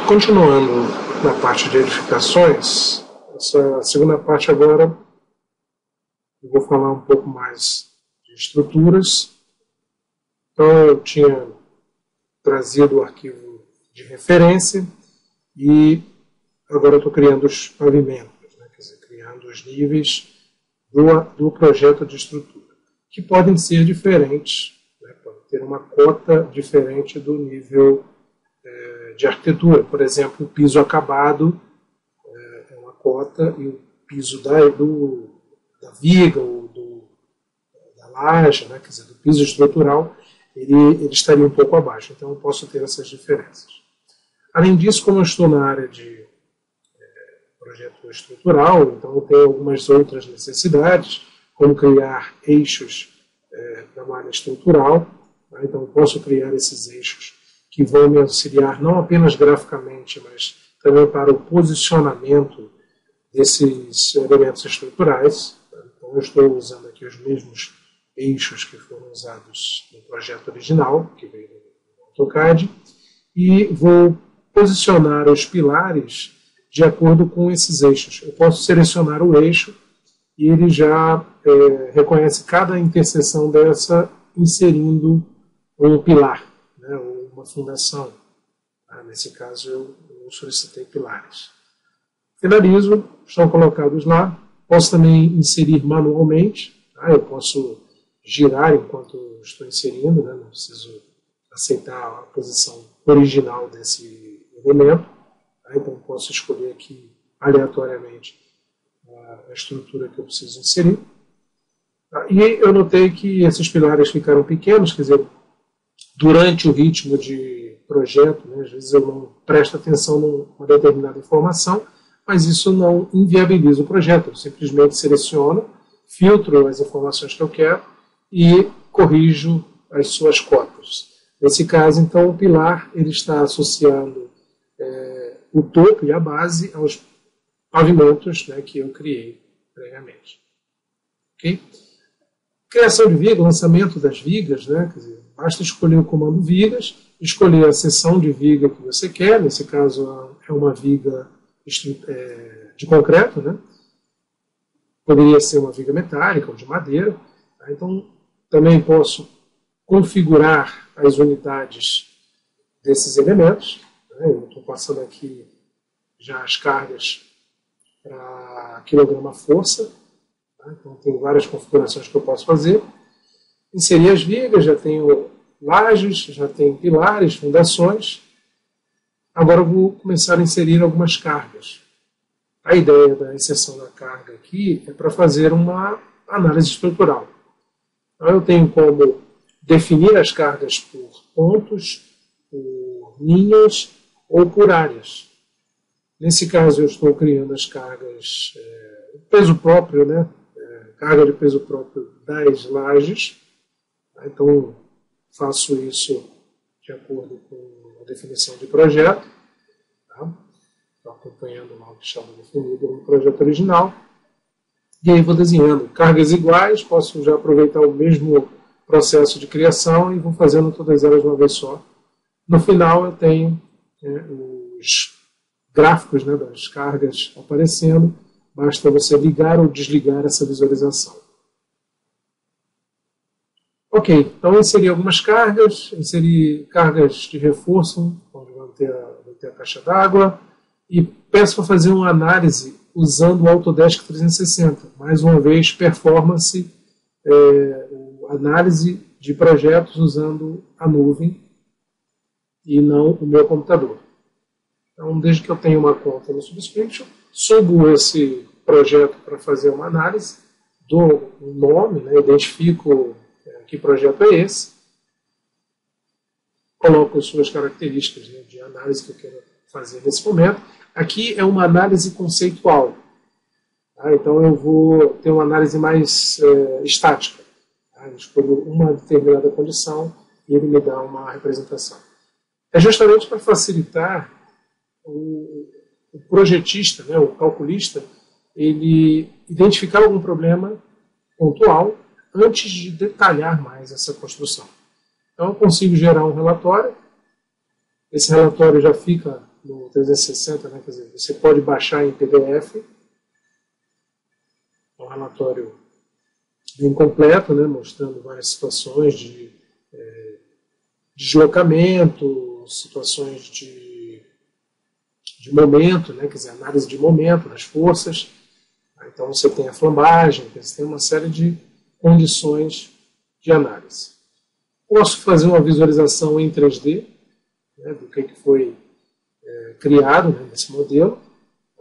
Continuando na parte de edificações, essa segunda parte agora eu vou falar um pouco mais de estruturas. Então eu tinha trazido o arquivo de referência e agora eu estou criando os pavimentos, né? Quer dizer, criando os níveis do projeto de estrutura, que podem ser diferentes, né? Pode ter uma cota diferente do nível de arquitetura. Por exemplo, o piso acabado é uma cota e o piso da viga ou da laje, né? Quer dizer, do piso estrutural, ele estaria um pouco abaixo. Então eu posso ter essas diferenças. Além disso, como eu estou na área de projeto estrutural, então eu tenho algumas outras necessidades, como criar eixos para uma área estrutural. Tá? Então eu posso criar esses eixos que vão me auxiliar não apenas graficamente, mas também para o posicionamento desses elementos estruturais. Tá? Então eu estou usando aqui os mesmos eixos que foram usados no projeto original, que veio do AutoCAD, e vou posicionar os pilares de acordo com esses eixos. Eu posso selecionar o eixo e ele já reconhece cada interseção dessa, inserindo um pilar, né, ou uma fundação. Nesse caso, eu solicitei pilares. Finalizo, estão colocados lá. Posso também inserir manualmente. Tá? Eu posso girar enquanto estou inserindo, né? Não preciso aceitar a posição original desse elemento. Então, posso escolher aqui aleatoriamente a estrutura que eu preciso inserir. E eu notei que esses pilares ficaram pequenos, quer dizer, durante o ritmo de projeto, né, às vezes eu não presto atenção numa determinada informação, mas isso não inviabiliza o projeto. Eu simplesmente seleciono, filtro as informações que eu quero e corrijo as suas cotas. Nesse caso, então, o pilar ele está associando o topo e a base aos pavimentos, né, que eu criei previamente. Okay? Criação de viga, lançamento das vigas, né, quer dizer, basta escolher o comando vigas, escolher a seção de viga que você quer, nesse caso é uma viga de concreto, né? Poderia ser uma viga metálica ou de madeira. Tá? Então, também posso configurar as unidades desses elementos. Eu estou passando aqui já as cargas para quilograma-força. Tá? Então, tem várias configurações que eu posso fazer. Inserir as vigas, já tenho lajes, já tenho pilares, fundações. Agora eu vou começar a inserir algumas cargas. A ideia da inserção da carga aqui é para fazer uma análise estrutural. Então, eu tenho como definir as cargas por pontos, por linhas ou por áreas. Nesse caso, eu estou criando as cargas, peso próprio, né? Carga de peso próprio das lajes. Então, faço isso de acordo com a definição de projeto. Tá? Estou acompanhando lá o que estava definido no projeto original. E aí vou desenhando cargas iguais, posso já aproveitar o mesmo processo de criação e vou fazendo todas elas de uma vez só. No final eu tenho os gráficos, né, das cargas aparecendo, basta você ligar ou desligar essa visualização. Ok, então inseri algumas cargas, inseri cargas de reforço, onde vai ter a caixa d'água, e peço para fazer uma análise usando o Autodesk 360. Mais uma vez, performance, análise de projetos usando a nuvem e não o meu computador. Então, desde que eu tenha uma conta no Subscription, subo esse projeto para fazer uma análise, dou um nome, né, identifico que projeto é esse, coloco as suas características, né, de análise que eu quero fazer nesse momento. Aqui é uma análise conceitual. Tá? Então eu vou ter uma análise mais estática. Tá? Eu escolho uma determinada condição e ele me dá uma representação. É justamente para facilitar o projetista, né, o calculista, ele identificar algum problema pontual antes de detalhar mais essa construção. Então eu consigo gerar um relatório, esse relatório já fica no 360, né, quer dizer, você pode baixar em PDF, um relatório bem completo, né, mostrando várias situações de deslocamento, situações de momento, né, quer dizer, análise de momento das forças. Então você tem a flambagem, você tem uma série de condições de análise. Posso fazer uma visualização em 3D, né, do que foi criado, né, nesse modelo.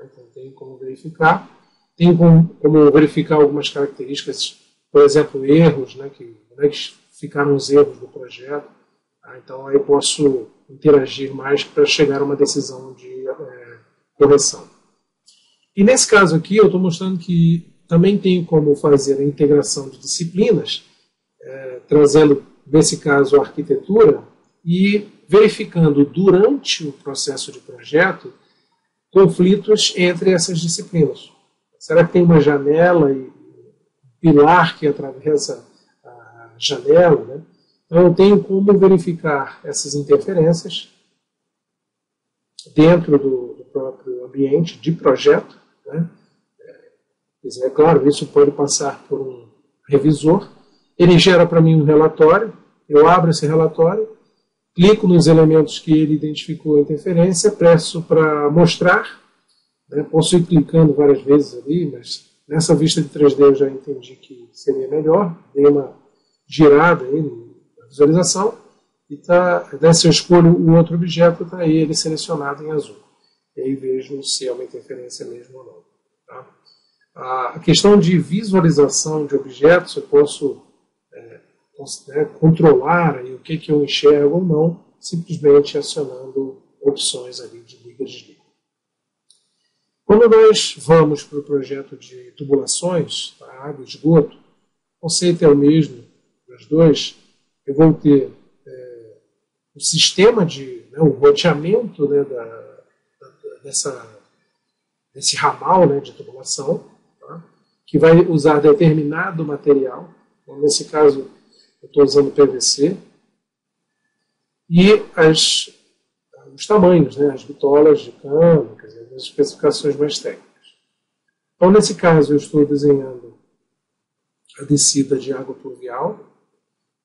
Então tem como verificar. Tem como verificar algumas características, por exemplo, erros, né, como é que ficaram os erros do projeto. Então aí eu posso interagir mais para chegar a uma decisão de correção. E nesse caso aqui eu estou mostrando que também tem como fazer a integração de disciplinas, trazendo, nesse caso, a arquitetura, e verificando durante o processo de projeto conflitos entre essas disciplinas. Será que tem uma janela e um pilar que atravessa a janela, né? Então eu tenho como verificar essas interferências dentro do próprio ambiente de projeto, né? É claro, isso pode passar por um revisor. Ele gera para mim um relatório, eu abro esse relatório, clico nos elementos que ele identificou a interferência, peço para mostrar, né? Posso ir clicando várias vezes ali, mas nessa vista de 3D eu já entendi que seria melhor, dei uma girada aí na visualização, e se eu escolho o outro objeto, está aí ele selecionado em azul. E aí vejo se é uma interferência mesmo ou não. Tá? A questão de visualização de objetos, eu posso controlar aí o que eu enxergo ou não, simplesmente acionando opções ali de liga e desliga. Quando nós vamos para o projeto de tubulações, tá, água e esgoto, o conceito é o mesmo das dois. Eu vou ter o sistema o roteamento, né, desse ramal, né, de tubulação, tá, que vai usar determinado material. Então, nesse caso, eu estou usando PVC. E os tamanhos, né, as bitolas de cano, quer dizer, as especificações mais técnicas. Então, nesse caso, eu estou desenhando a descida de água pluvial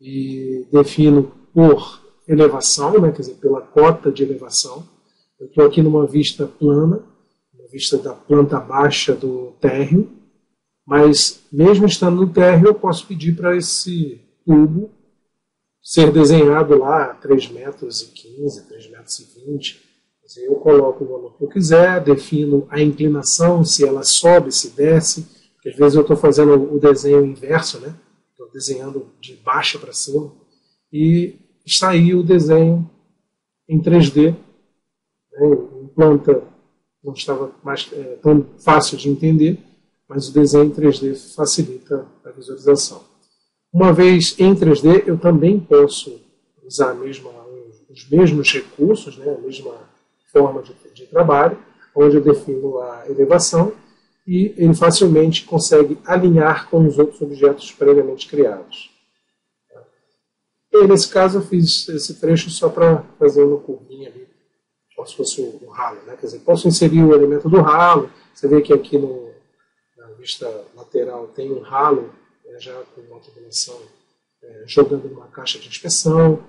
e defino por elevação, né, quer dizer, pela cota de elevação. Eu estou aqui numa vista plana, uma vista da planta baixa do térreo, mas mesmo estando no térreo, eu posso pedir para esse tubo ser desenhado lá a 3,15 metros, 3,20 metros. Eu coloco o valor que eu quiser, defino a inclinação, se ela sobe, se desce, porque às vezes eu estou fazendo o desenho inverso, né? Estou desenhando de baixo para cima, e está aí o desenho em 3D. Né? Em planta não estava mais tão fácil de entender, mas o desenho em 3D facilita a visualização. Uma vez em 3D, eu também posso usar os mesmos recursos, né, a mesma forma de trabalho, onde eu defino a elevação e ele facilmente consegue alinhar com os outros objetos previamente criados. E nesse caso eu fiz esse trecho só para fazer uma curvinha ali, como se fosse um ralo. Né? Quer dizer, posso inserir o elemento do ralo, você vê que aqui na vista lateral tem um ralo, já com uma tubulação jogando numa caixa de inspeção.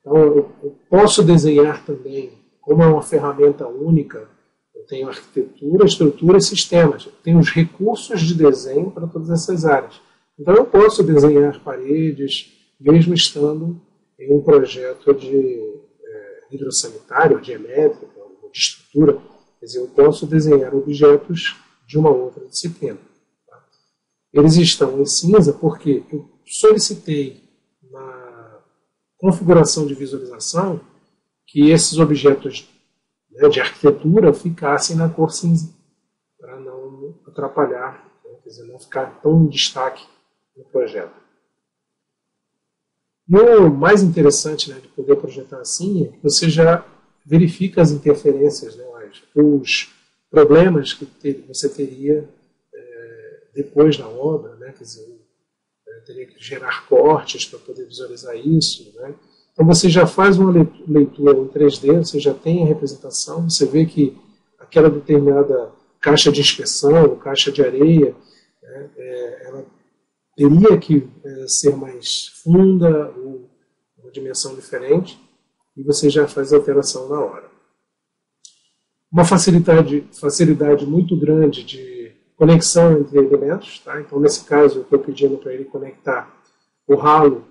Então eu posso desenhar também, como é uma ferramenta única, eu tenho arquitetura, estrutura e sistemas. Eu tenho os recursos de desenho para todas essas áreas. Então eu posso desenhar paredes, mesmo estando em um projeto de hidrossanitário, de elétrica, de estrutura. Quer dizer, eu posso desenhar objetos de uma outra disciplina. Tá? Eles estão em cinza porque eu solicitei na configuração de visualização que esses objetos de arquitetura ficassem na cor cinza, para não atrapalhar, né? Quer dizer, não ficar tão em destaque no projeto. E o mais interessante, né, de poder projetar assim é que você já verifica as interferências, né, os problemas que você teria depois da obra, né, quer dizer, teria que gerar cortes para poder visualizar isso, né, Então você já faz uma leitura em 3D, você já tem a representação, você vê que aquela determinada caixa de inspeção, ou caixa de areia, né, ela teria que ser mais funda, ou uma dimensão diferente, e você já faz a alteração na hora. Uma facilidade muito grande de conexão entre elementos. Tá? Então, nesse caso, eu estou pedindo para ele conectar o ralo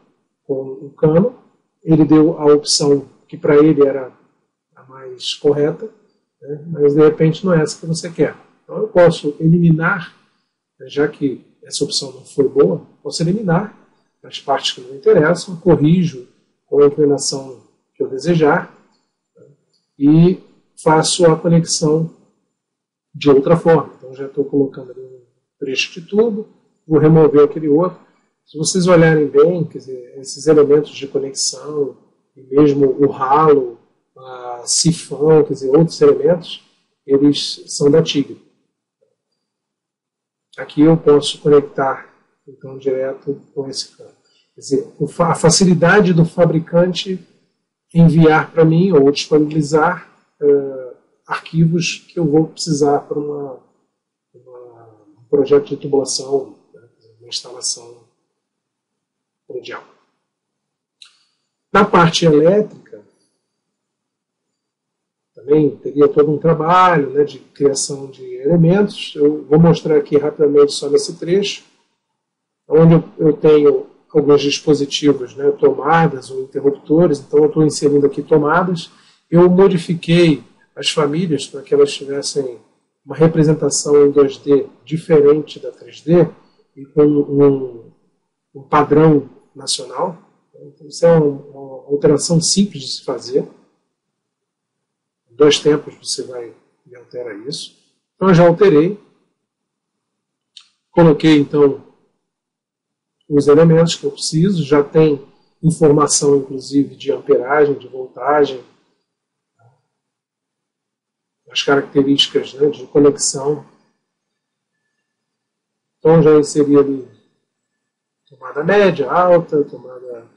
com o cano. Ele deu a opção que para ele era a mais correta, né? Mas de repente não é essa que você quer. Então, eu posso eliminar, já que essa opção não foi boa, posso eliminar as partes que não interessam, corrijo com a inclinação que eu desejar, tá? E faço a conexão de outra forma. Então já estou colocando ali um trecho de tubo, vou remover aquele outro. Se vocês olharem bem, quer dizer, esses elementos de conexão, e mesmo o ralo, a sifão, quer dizer, outros elementos, eles são da Tigre. Aqui eu posso conectar então direto com esse cano. Quer dizer, a facilidade do fabricante enviar para mim ou disponibilizar arquivos que eu vou precisar para um projeto de tubulação, né, uma instalação predial. Na parte elétrica, também teria todo um trabalho, né, de criação de elementos. Eu vou mostrar aqui rapidamente só nesse trecho, onde eu tenho alguns dispositivos, né, tomadas ou interruptores. Então eu estou inserindo aqui tomadas. Eu modifiquei as famílias para que elas tivessem uma representação em 2D diferente da 3D e com um padrão nacional. Então, isso é uma alteração simples de se fazer. Em 2 tempos você vai e altera isso. Então eu já alterei. Coloquei então os elementos que eu preciso, já tem informação inclusive de amperagem, de voltagem, as características, né, de conexão. Então já inseri ali tomada média, alta, tomada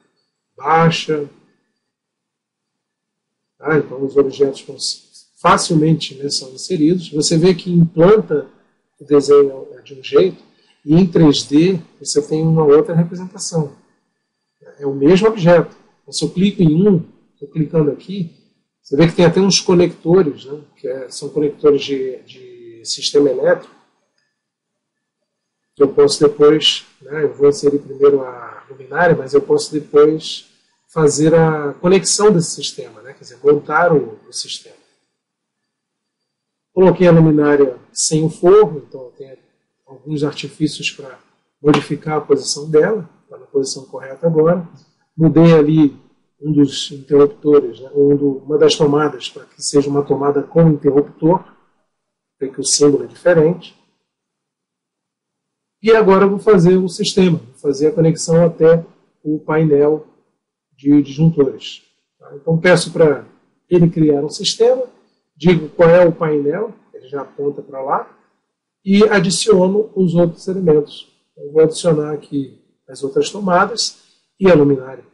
baixa. Tá? Então os objetos facilmente, né, são inseridos. Você vê que em planta o desenho é de um jeito, e em 3D você tem uma outra representação. É o mesmo objeto. Então, se eu clico em estou clicando aqui, você vê que tem até uns conectores, né, que são conectores de sistema elétrico, que eu posso depois, né, eu vou inserir primeiro a luminária, mas eu posso depois fazer a conexão desse sistema, né, quer dizer, montar o sistema. Coloquei a luminária sem o forro, então eu tenho alguns artifícios para modificar a posição dela, está na posição correta agora. Mudei ali um dos interruptores, né, uma das tomadas, para que seja uma tomada com interruptor, para que o símbolo é diferente. E agora eu vou fazer o sistema, vou fazer a conexão até o painel de disjuntores. Tá? Então peço para ele criar um sistema, digo qual é o painel, ele já aponta para lá, e adiciono os outros elementos. Eu vou adicionar aqui as outras tomadas e a luminária.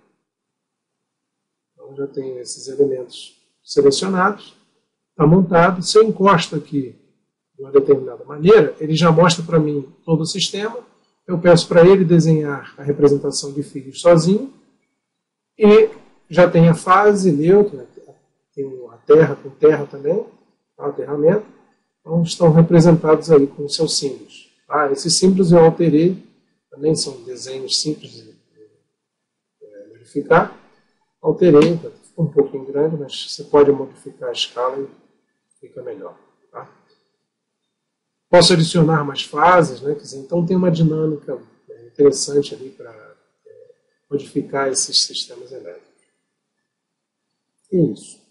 Então já tenho esses elementos selecionados, está montado. Se eu encosto aqui de uma determinada maneira, ele já mostra para mim todo o sistema. Eu peço para ele desenhar a representação de fios sozinho, e já tem a fase neutra, tem a terra com terra também, o aterramento. Então estão representados aí com seus símbolos. Ah, esses símbolos eu alterei, também são desenhos simples de verificar. Alterei, ficou um pouquinho grande, mas você pode modificar a escala e fica melhor. Tá? Posso adicionar mais fases, né? Quer dizer, então tem uma dinâmica interessante ali para modificar esses sistemas elétricos. E isso.